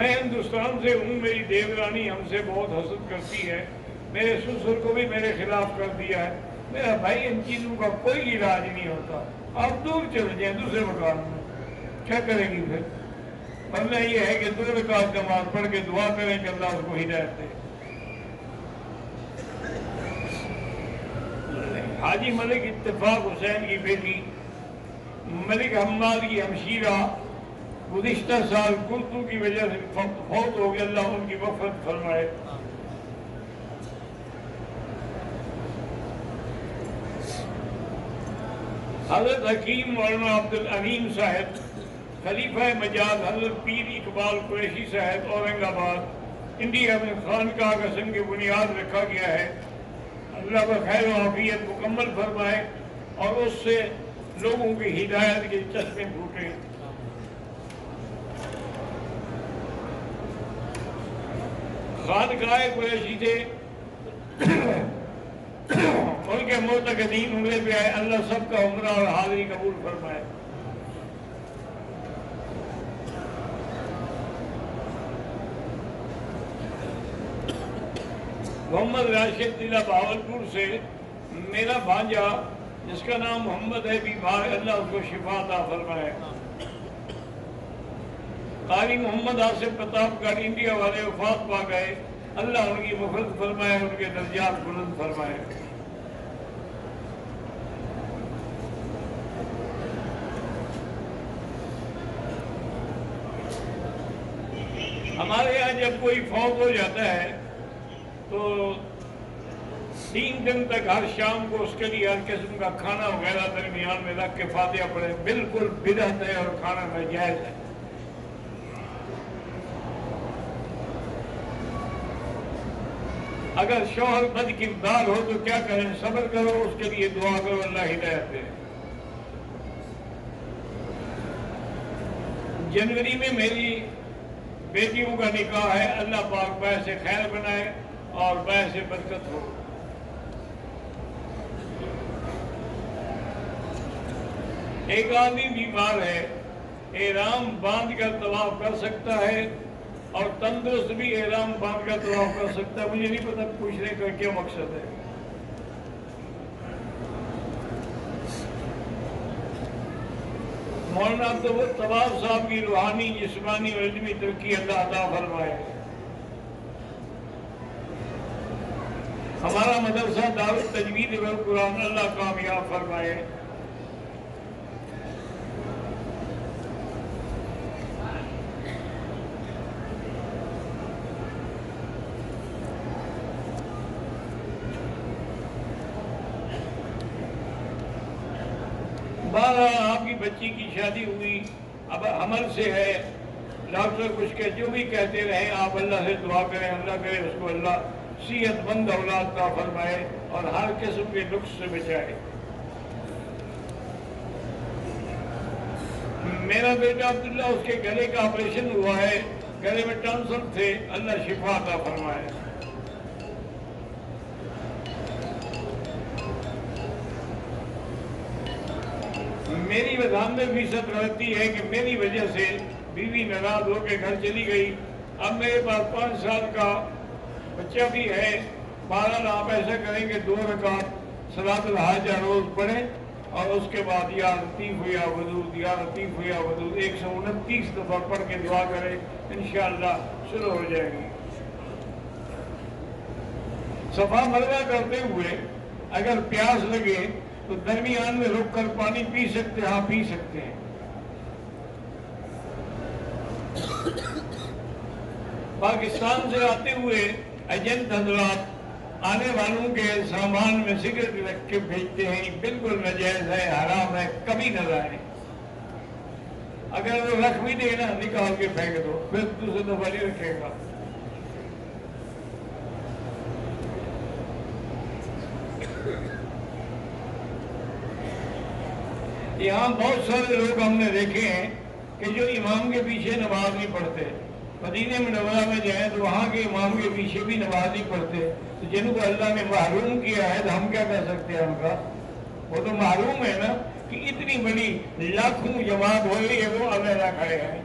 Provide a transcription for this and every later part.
میں ہندوستان سے ہوں، میری دیورانی ہم سے بہت حسد کرتی ہے، میرے سسر کو بھی میرے خلاف کر دیا ہے۔ میرا بھائی ان چیزوں کا کوئی علاج نہیں ہوتا، آپ دور چلے جائیں دوسرے مکان میں، کیا کریں گی پھر؟ ورنہ یہ ہے کہ 2 رکعت نماز پڑھ کے دعا کریں کہ اللہ اس کو ہدایت دے۔ حاجی ملک اتفاق حسین کی بیٹی ملک حماد کی ہمشیرہ گزشتہ سال گردو کی وجہ سے فوت ہو گئی، اللہ ان کی مغفرت فرمائے۔ حضرت حکیم مولانا عبد العلیم صاحب خلیفہ مجاز حضرت پیر اقبال قریشی صاحب اورنگ آباد انڈیا میں خانقاہ قسم کی بنیاد رکھا گیا ہے، اللہ کا خیر و عافیت مکمل فرمائے اور اس سے لوگوں کی ہدایت کے چشمے پھوٹے۔ خانقاہ قریشی تھے، ان کے معتقدین عمرے پہ آئے، اللہ سب کا عمرہ اور حاضری قبول فرمائے۔ محمد راشد ضلع بہاولپور سے میرا بھانجا جس کا نام محمد ہے بیمار، اللہ اس کو شفا عطا فرمائے۔ قاری محمد آصف پرتاپ گڑھ انڈیا والے وفات پا گئے، اللہ ان کی مغفرت فرمائے، ان کے درجات بلند فرمائے۔ ہمارے یہاں جب کوئی فوت ہو جاتا ہے تو 3 دن تک ہر شام کو اس کے لیے ہر قسم کا کھانا وغیرہ درمیان میں رکھ کے فاتحہ پڑھے، بالکل بدعت ہے اور کھانا ناجائز ہے۔ اگر شوہر بد کردار ہو تو کیا کریں؟ صبر کرو، اس کے لیے دعا کرو، اللہ ہدایت دے۔ جنوری میں میری بیٹیوں کا نکاح ہے، اللہ پاک باعث خیر بنائے اور باعث برکت ہو۔ ایک آدمی بیمار ہے، احرام باندھ کر طواف کر سکتا ہے اور تندرست بھی احرام باندھ کر طواف کر سکتا ہے، مجھے نہیں پتہ پوچھنے کا کیا مقصد ہے۔ مولانا طواف صاحب کی روحانی جسمانی اور علمی ترقی اللہ عطا فرمائے۔ ہمارا مدرسہ دار التجوید والقرآن اللہ کامیاب فرمائے۔ آپ کی بچی کی شادی ہوئی، اب حمل سے ہے، ڈاکٹر کچھ کہ جو بھی کہتے رہیں، آپ اللہ سے دعا کریں، اللہ کرے اس کو اللہ صحت مند اولاد عطا فرمائے اور ہر قسم کے نقص سے بچائے۔ میرا بیٹا عبداللہ، اس کے گلے کا آپریشن ہوا ہے، گلے میں ٹانسل تھے، اللہ شفا عطا فرمائے۔ میری وضاحت 20% غلطی ہے کہ میری وجہ سے بیوی ناراض ہو کے گھر چلی گئی، اب میرے پاس 5 سال کا بچہ بھی ہے۔ بہرحال آپ ایسا کریں کہ 2 رکعت صلاۃ الحاجہ روز پڑھیں اور اس کے بعد یا لطیف یا ودود یا لطیف یا ودود 129 دفعہ پڑھ کے دعا کریں، انشاءاللہ شروع ہو جائے گی۔ صفا مروہ کرتے ہوئے اگر پیاس لگے تو درمیان میں رک کر پانی پی سکتے ہیں، ہاں پی سکتے ہیں۔ پاکستان سے آتے ہوئے ایجنٹ حضرات آنے والوں کے سامان میں سگریٹ رکھ کے بھیجتے ہیں، بالکل ناجائز ہے، حرام ہے، کبھی نہ لائیں۔ اگر وہ رکھ بھی دے نا، نکال کے پھینک دو، پھر دوسرے دفعہ نہیں رکھے گا۔ یہاں بہت سارے لوگ ہم نے دیکھے ہیں کہ جو امام کے پیچھے نماز نہیں پڑھتے، مدینہ منورہ میں جائیں تو وہاں کے امام کے پیچھے بھی نماز نہیں پڑھتے، تو جن کو اللہ نے محروم کیا ہے تو ہم کیا کہہ سکتے ہیں ان کا؟ وہ تو محروم ہے نا، کہ اتنی بڑی لاکھوں جماعت ہو رہی ہے، وہ علیحدہ کھڑے ہیں۔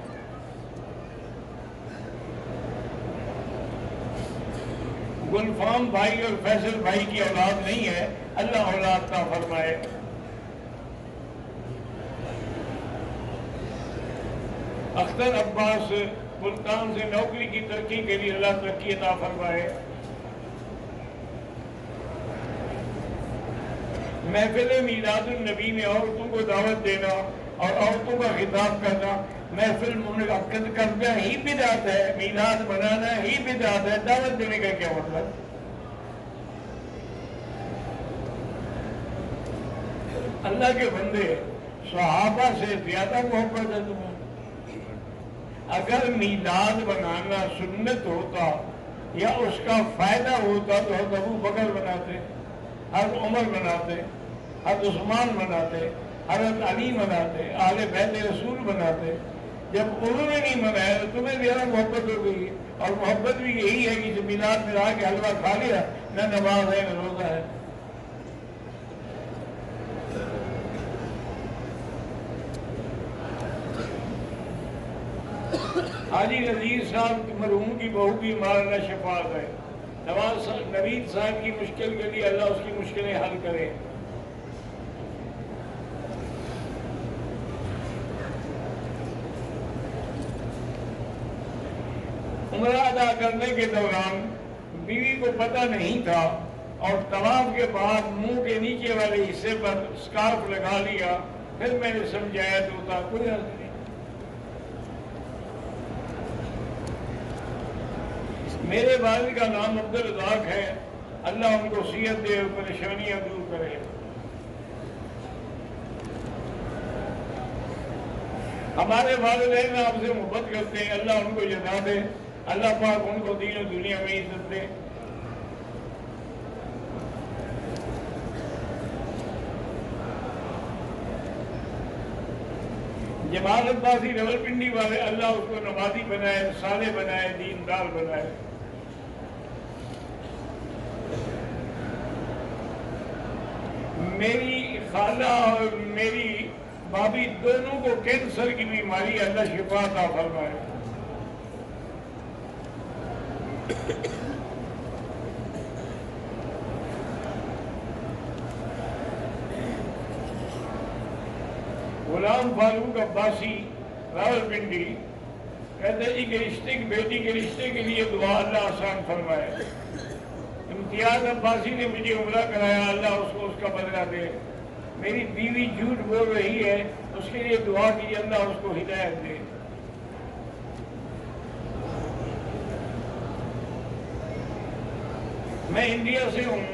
گلفام بھائی اور فیصل بھائی کی اولاد نہیں ہے، اللہ اولاد عطا فرمائے۔ اختر عباس ملتان سے نوکری کی ترقی کے لیے اللہ ترقی عطا فرمائے۔ محفل میلاد النبی میں عورتوں کو دعوت دینا اور عورتوں کا خطاب کرنا، محفل منعقد کرنا ہی بدعت ہے، میلاد منانا ہی بدعت ہے، دعوت دینے کا کیا مطلب؟ اللہ کے بندے صحابہ سے زیادہ محبت ہے تمہیں؟ اگر میلاد بنانا سنت ہوتا یا اس کا فائدہ ہوتا تو حضرت ابو بکر بناتے، حضرت عمر بناتے، حضرت عثمان بناتے، حضرت علی بناتے، اہل بیت رسول بناتے۔ جب انہوں نے نہیں منایا تو تمہیں زیادہ محبت ہو گئی، اور محبت بھی یہی ہے کہ جب میلاد میں آ کے حلوہ کھا لیا، نہ نماز ہے نہ روزہ ہے۔ حاجی نذیر صاحب مرحوم کی بہو کی مارانا شفاعت ہے، نوید صاحب کی مشکل کے لیے اللہ اس کی مشکلیں حل کرے۔ عمرہ ادا کرنے کے دوران بیوی کو پتہ نہیں تھا اور طواف کے بعد منہ کے نیچے والے حصے پر اسکارف لگا لیا، پھر میں نے سمجھایا تو تھا کوئی حل نہیں۔ میرے والد کا نام عبدالرزاق ہے، اللہ ان کو صحت دے اور پریشانیاں دور کرے۔ ہمارے والدین آپ سے محبت کرتے ہیں، اللہ ان کو جزا دے، اللہ پاک ان کو دین و دنیا میں عزت دے۔ جمال عباسی راولپنڈی والے اللہ اس کو نمازی بنائے، صالح بنائے، دیندار بنائے۔ میری خالہ اور میری بھابھی دونوں کو کینسر کی بیماری، اللہ شفا عطا فرمائے۔ غلام فاروق عباسی راولپنڈی کہتے ہیں کہ رشتے کی بیٹی کے رشتے کے لیے دعا اللہ آسان فرمائے۔ امتیاز عباسی نے مجھے عمرہ کرایا، اللہ اس کو اس کا بدلہ دے۔ میری بیوی جھوٹ بول رہی ہے، اس کے لیے دعا کی اللہ اس کو ہدایت دے۔ میں انڈیا سے ہوں،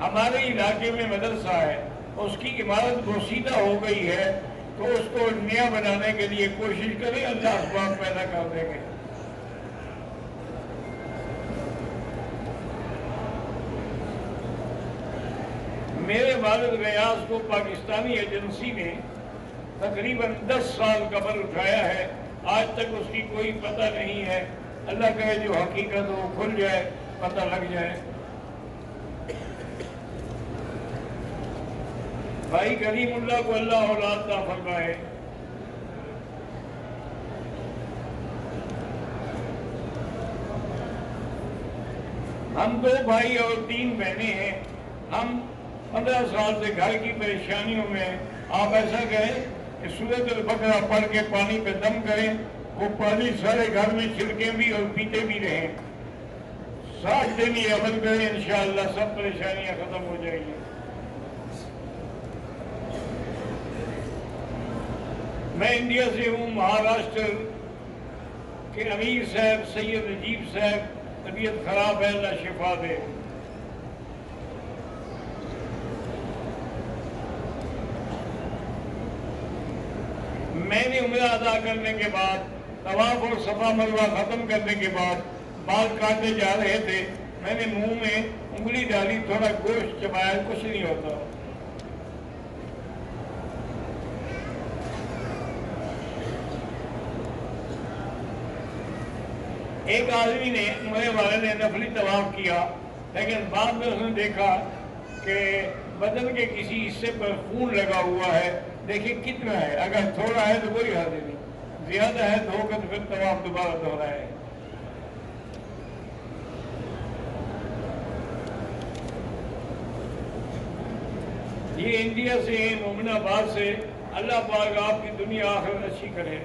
ہمارے علاقے میں مدرسہ ہے، اس کی عمارت بوسیدہ ہو گئی ہے، تو اس کو نیا بنانے کے لیے کوشش کریں، اللہ اسباب پیدا کر دیں گے۔ میرے والد ریاض کو پاکستانی ایجنسی نے تقریباً 10 سال قبل اٹھایا ہے، آج تک اس کی کوئی پتہ نہیں ہے۔ اللہ کہے جو حقیقت ہو کھل جائے، پتہ لگ جائے۔ بھائی کریم اللہ کو اللہ اولاد عطا فرمائے۔ ہم 2 بھائی اور 3 بہنیں ہیں، ہم 15 سال سے گھر کی پریشانیوں میں، آپ ایسا کہیں کہ سورۃ البقرہ پڑھ کے پانی پہ دم کریں، وہ پانی سارے گھر میں چھڑکیں بھی اور پیتے بھی رہیں۔ 60 دن یہ عمل کریں، انشاءاللہ سب پریشانیاں ختم ہو جائیں گی۔ میں انڈیا سے ہوں، مہاراشٹر کے امیر صاحب سید نجیب صاحب طبیعت خراب ہے، اللہ شفا دے۔ میں نے عمرہ ادا کرنے کے بعد، طواف اور صفا مروہ ختم کرنے کے بعد بال کاٹنے جا رہے تھے، میں نے منہ میں انگلی ڈالی، تھوڑا گوشت چبایا، کچھ نہیں ہوتا۔ ایک آدمی نے، عمرے والے نے نفلی طواف کیا، لیکن بعد میں اس نے دیکھا کہ بدن کے کسی حصے پر خون لگا ہوا ہے، دیکھیں کتنا ہے، اگر تھوڑا ہے تو کوئی حرج نہیں، زیادہ ہے تو ہو کر پھر طواف دوبارہ دہرائے۔ یہ انڈیا سے ہیں، مومن آباد سے۔ اللہ پاک آپ کی دنیا آخرت اچھی کرے۔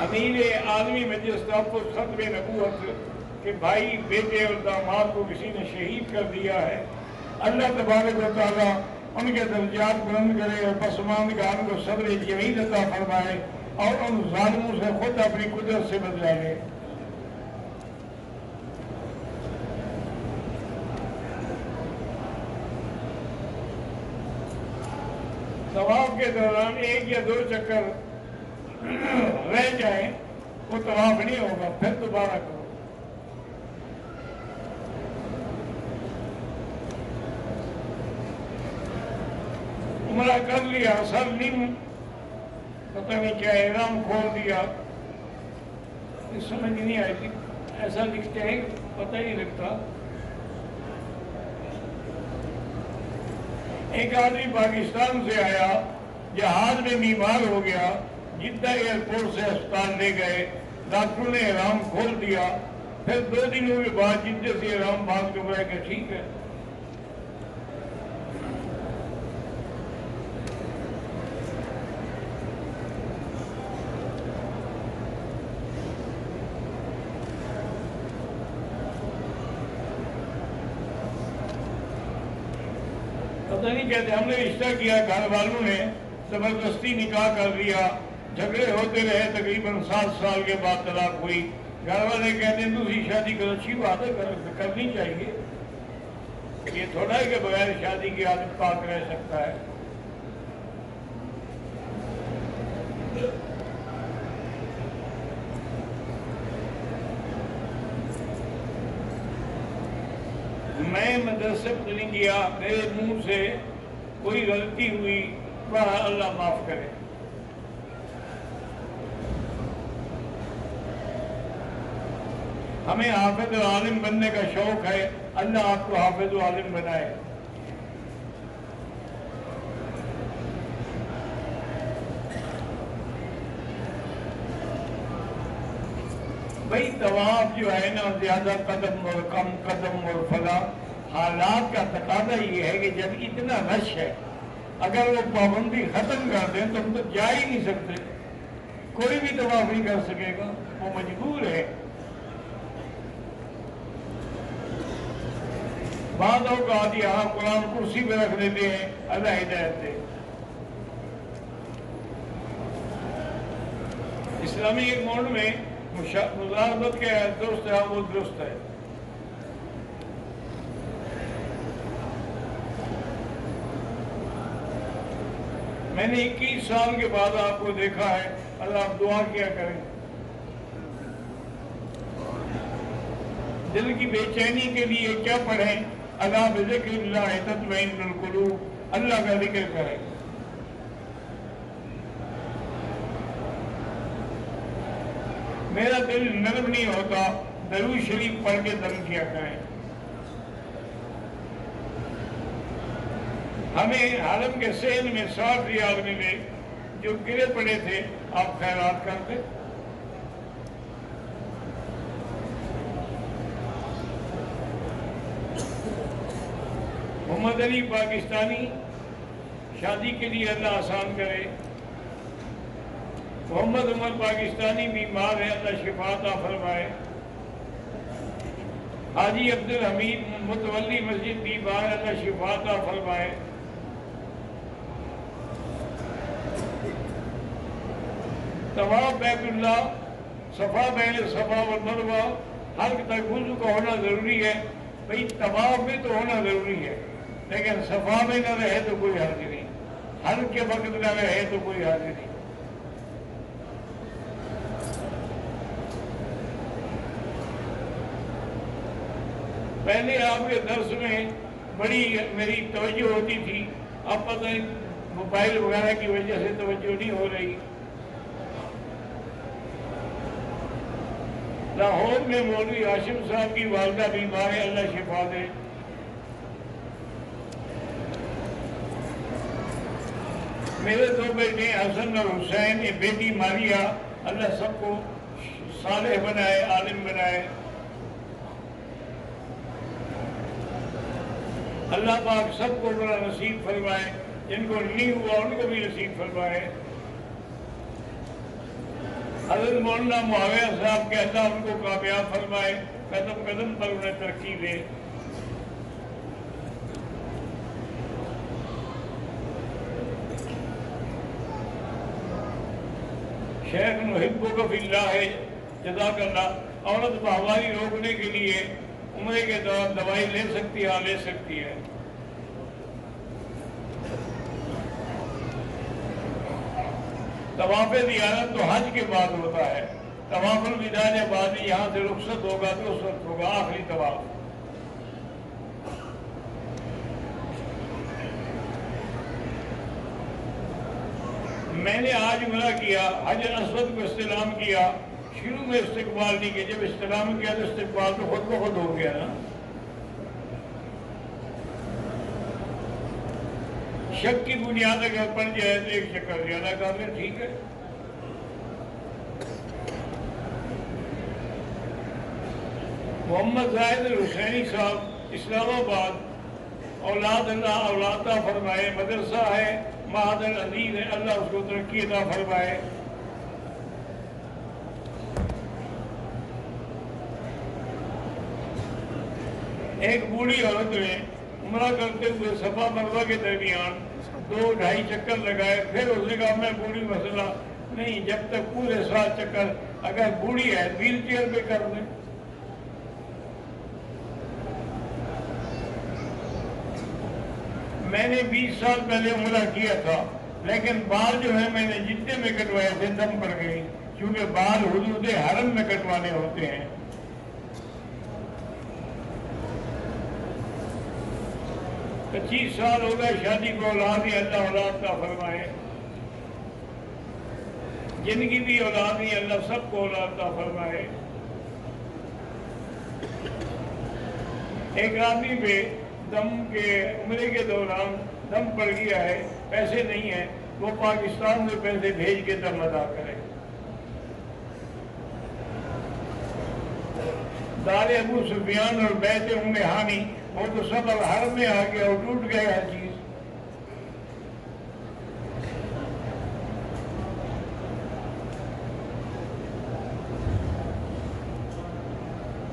امیر عالمی مجلس تحفظ ختم نبوت کہ بھائی بیٹے اور داماد کو کسی نے شہید کر دیا ہے، اللہ تبارک و تعالیٰ ان کے درجات بلند کرے اور پسماندگان کو صبر جمیل عطا فرمائے اور ان ظالموں سے خود اپنی قدرت سے بدلا لے۔ طواف کے دوران ایک یا دو چکر رہ جائیں وہ طواف نہیں ہوگا، پھر دوبارہ کرو۔ عمرہ کر لیا، سر نہیں پتہ نہیں کیا احرام کھول دیا، سمجھ نہیں آئی تھی، ایسا لکھتے ہیں پتہ ہی نہیں لگتا۔ ایک آدمی پاکستان سے آیا، جہاز میں بیمار ہو گیا، جدہ ایئرپورٹ سے ہسپتال لے گئے، ڈاکٹروں نے احرام کھول دیا، پھر 2 دنوں کے بعد جدہ سے احرام باندھ کے بولا کہ ٹھیک ہے۔ پتہ نہیں کہتے ہم نے رشتہ کیا، گھر والوں نے زبردستی نکاح کر دیا، جھگڑے ہوتے رہے، تقریباً 7 سال کے بعد طلاق ہوئی۔ گھر والے کہتے ہیں دوسری شادی کرو، اچھی بات ہے کرنی چاہیے، یہ تھوڑا ہے کہ بغیر شادی کی آدمی پاک رہ سکتا ہے۔ میں مدرسے میں نہیں گیا، میرے منہ سے کوئی غلطی ہوئی، اللہ معاف کرے۔ ہمیں حافظ و عالم بننے کا شوق ہے، اللہ آپ کو حافظ و عالم بنائے۔ بھئی طواف جو ہے نا، زیادہ قدم اور کم قدم اور فلاں، حالات کا تقاضا یہ ہے کہ جب اتنا رش ہے، اگر وہ پابندی ختم کر دیں تو ہم تو جا ہی نہیں سکتے، کوئی بھی طواف نہیں کر سکے گا، وہ مجبور ہے۔ بعض اوقات یہاں قرآن کرسی پہ رکھ دیتے ہیں، اللہ ہدایت دے۔ اسلامی ایک موڈ میں مزاحمت کے درست ہے، وہ درست ہے۔ میں نے 21 سال کے بعد آپ کو دیکھا ہے، اللہ آپ دعا کیا کریں۔ دل کی بے چینی کے لیے کیا پڑھیں؟ الا بذکر اللہ تطمئن القلوب، اللہ کا ذکر کریں۔ میرا دل نرم نہیں ہوتا، درود شریف پڑھ کے دم کیا کریں۔ ہمیں حرم کے صحن میں 60 ریال ملے، جو گرے پڑے تھے، آپ خیرات کرتے۔ محمد علی پاکستانی شادی کے لیے اللہ آسان کرے۔ محمد عمر پاکستانی بیمار ہے، اللہ شفا عطا فرمائے۔ حاجی عبدالحمید متولی مسجد بیمار ہے، اللہ شفا عطا فرمائے۔ طواف بیت اللہ، صفا بین صفا و مروہ، حلق تک وضو کا ہونا ضروری ہے۔ بھئی طواف میں تو ہونا ضروری ہے، لیکن صفا میں نہ رہے تو کوئی حرج نہیں، حلق کے وقت نہ رہے تو کوئی حرج نہیں۔ پہلے آپ کے درس میں بڑی میری توجہ ہوتی تھی، اب پتہ نہیں موبائل وغیرہ کی وجہ سے توجہ نہیں ہو رہی۔ لاہور میں مولوی ہاشم صاحب کی والدہ بیمار ہے، اللہ شفا دے۔ میرے 2 بیٹے حسن اور حسین، ایک بیٹی ماریہ، اللہ سب کو صالح بنائے، عالم بنائے۔ اللہ پاک سب کو بڑا نصیب فرمائے، جن کو نہیں ہوا ان کو بھی نصیب فرمائے۔ حضرت مولانا معاویہ صاحب کے اللہ ان کو کامیاب فرمائے، قدم قدم پر انہیں ترقی دے۔ شیخ محبوب فی اللہ ہے، جزاک اللہ۔ عورت ماہواری روکنے کے لیے عمرے کے دوران دوائی لے سکتی ہے؟ لے سکتی ہے۔ طواف زیارت تو حج کے بعد ہوتا ہے، طواف الوداع کے بعد یہاں سے رخصت ہوگا تو اس وقت ہوگا آخری طواف۔ میں نے آج عمرہ کیا، حجر اسود کو استلام کیا، شروع میں استقبال نہیں کیا، جب استلام کیا تو استقبال تو خود بخود ہو گیا نا۔ شک کی بنیاد اگر پڑ جائے تو ایک چکر زیادہ کر لیں، ٹھیک ہے۔ محمد زاہد الحسینی صاحب اسلام آباد، اولاد اللہ اولاد عطا فرمائے، مدرسہ ہے، معہد العزیز ہے، اللہ اس کو ترقی عطا فرمائے۔ ایک بوڑھی عورت نے عمرہ کرتے ہوئے صفا مروہ کے درمیان 2-2.5 چکر لگائے، پھر اس نے کہا میں بوڑھی مسئلہ نہیں، جب تک پورے 7 چکر، اگر بوڑھی ہے ویل چیئر پہ کر دیں۔ میں نے 20 سال پہلے عمرہ کیا تھا، لیکن بال جو ہے میں نے جتنے میں کٹوائے تھے دم پڑ گئی، کیونکہ بال حدود حرم میں کٹوانے ہوتے ہیں۔ 25 سال ہو گئے شادی کو، اولاد ہی اللہ اولاد کا فرمائے، جن کی بھی اولاد ہی اللہ سب کو اولاد کا فرمائے۔ ایک آدمی پہ دم کے عمرے کے دوران دم پڑ گیا ہے، پیسے نہیں ہیں، وہ پاکستان سے پیسے بھیج کے دم ادا کرے۔ دار ابو سفیان اور بیت ام ہانی، وہ تو سب حرم میں آ گیا اور ٹوٹ گیا ہر چیز۔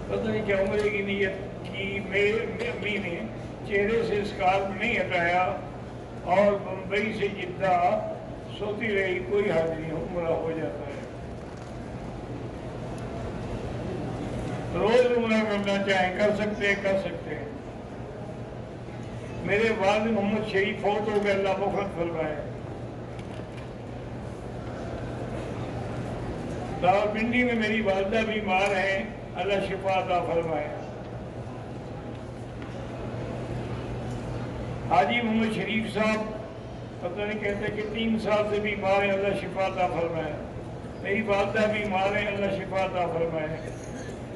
پتہ نہیں کیا عمرے کی نیت کی، میری امی نے چہرے سے اسکارف نہیں ہٹایا اور بمبئی سے جدہ سوتی رہی، کوئی حرج نہیں، عمرہ ہو جاتا ہے۔ روز عمرہ کرنا چاہیں کر سکتے ہیں، کر سکتے ہیں۔ میرے والد محمد شریف فوت ہو گئے، اللہ مغفرت فرمائے۔ راولپنڈی میں میری والدہ بیمار ہیں، اللہ شفا عطا فرمائے۔ حاجی محمد شریف صاحب پتہ نہیں کہتے کہ 3 سال سے بیمار ہیں، اللہ شفا عطا فرمائے۔ میری والدہ بیمار ہیں، اللہ شفا عطا فرمائے۔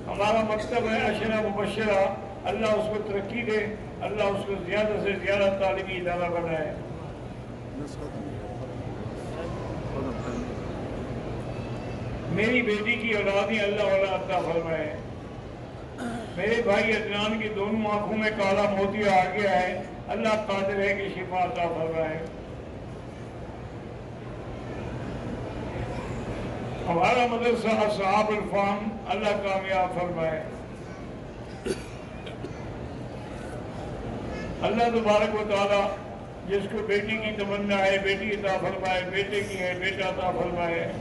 ہمارا مکتب ہے عشرہ مبشرہ، اللہ اس کو ترقی دے، اللہ اس کو زیادہ سے زیادہ تعلیمی ادارہ بنائے۔ میری بیٹی کی اولادی اللہ اولاد عطا فرمائے۔ میرے بھائی عدنان کی دونوں آنکھوں میں کالا موتیا آ گیا ہے، اللہ قادر ہے کہ شفا عطا فرمائے۔ ہمارا مدرسہ اصحاب الفام، اللہ کامیاب فرمائے۔ اللہ تبارک و تعالی جس کو بیٹی کی تمنا ہے بیٹی عطا فرمائے، بیٹے کی ہے بیٹا عطا فرمائے۔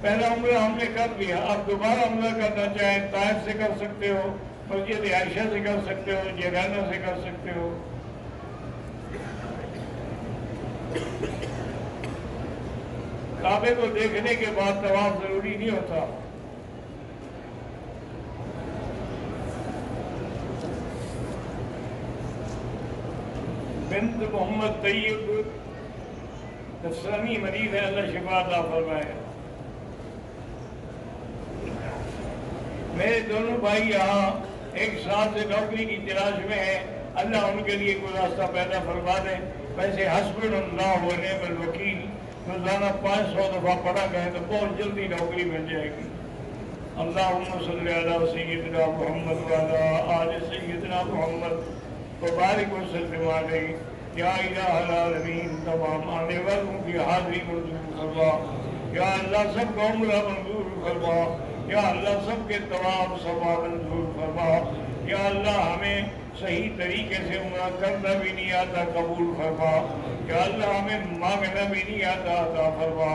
پہلا عمرہ ہم نے کر لیا، آپ دوبارہ عمرہ کرنا چاہیں طائف سے کر سکتے ہو، مسجد عائشہ سے کر سکتے ہو، جیرانہ سے کر سکتے ہو۔ کعبے کو دیکھنے کے بعد طواف ضروری نہیں ہوتا۔ بنت محمد طیب نفسانی مریض ہے، اللہ شفا عطا فرمائے۔ میرے دونوں بھائی یہاں 1 سال سے نوکری کی تلاش میں ہیں، اللہ ان کے لیے کوئی راستہ پیدا فرما دے۔ ویسے حسبنا اللہ و نعم الوکیل روزانہ 500 دفعہ پڑھا گئے تو بہت جلدی نوکری مل جائے گی۔ اللهم صل على سيدنا محمد وعلى آل سيدنا محمد وبارك وسلم علیہ یا الہ العالمین. تمام آنے والوں کی حاضری منظور فرما یا اللہ، سب کو عمرہ منظور فرما یا اللہ، سب کے تمام ثواب منظور فرما یا اللہ. ہمیں صحیح طریقے سے عمرہ کرنا بھی نہیں آتا، قبول فرما یا اللہ. ہمیں مانگنا بھی نہیں آتا، عطا فرما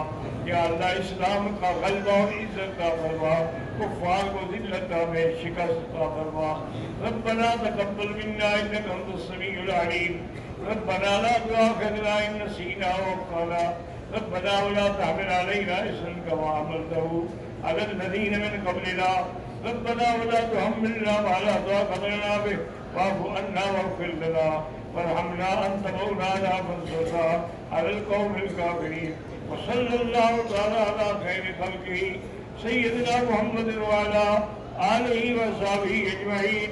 یا اللہ. اسلام کا غلبہ اور عزت عطا فرما، کفار کو ذلت میں شکست عطا فرما. ربنا تقبل منا انك انت السميع العليم. ربنا لا تؤاخذنا ان نسينا واخطانا. ربنا ولا تحمل علينا إصرا كما حملته على الذين من قبلنا. ربنا ولا تحملنا ما لا طاقة لنا به واعف عنا واغفر لنا وارحمنا أنت مولانا فانصرنا على القوم الكافرين. وصلى الله تعالى على خير خلقه سيدنا محمد وعلى آله وصحبه أجمعين.